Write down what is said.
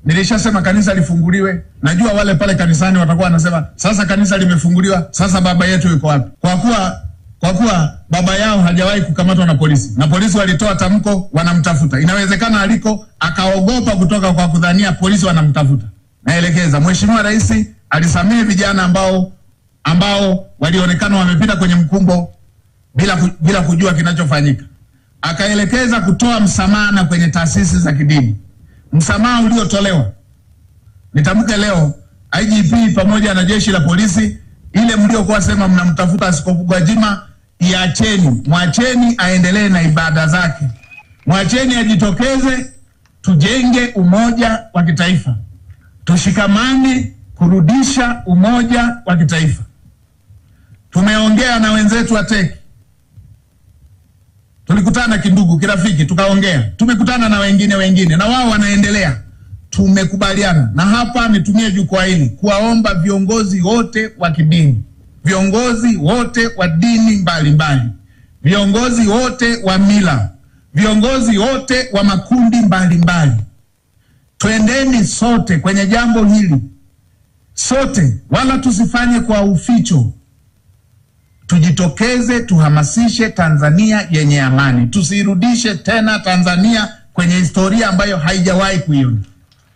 Nilisema kanisa lifunguliwe. Najua wale pale kanisani watakuwa wanasema sasa kanisa limefunguliwa, sasa baba yetu yuko wapi? Kwa kuwa baba yao hajawahi kukamatwa na polisi. Na polisi walitoa tamko wanamtafuta. Inawezekana aliko akaogopa kutoka kwa kudhania polisi wanamtafuta. Naelekeza Mheshimiwa Rais alisamehe vijana ambao walionekana wamepita kwenye mkumbo bila kujua kinachofanyika. Akaelekeza kutoa msamaha kwenye taasisi za kidini. Msamaha uliotolewa, nitamke leo, IGP pamoja na jeshi la polisi, ile mliokuwa sema mnamtafuta Askofu Gwajima, iacheni, mwacheni aendelee na ibada zake. Mwacheni ajitokeze, tujenge umoja wa kitaifa. Tushikamane kurudisha umoja wa kitaifa. Tumeongea na wenzetu wa TEC. Tulikutana kindugu, kirafiki, tukaongea. Tumekutana na wengine na wao wanaendelea. Tumekubaliana. Na hapa nitumie jukwaa hili kuwaomba viongozi wote wa kidini, viongozi wote wa dini mbalimbali, viongozi wote wa mila, viongozi wote wa makundi mbalimbali. Twendeni sote kwenye jambo hili. Sote, wala tusifanye kwa uficho. Tujitokeze, tuhamasishe Tanzania yenye amani. Tusirudishe tena Tanzania kwenye historia ambayo haijawahi kuiona.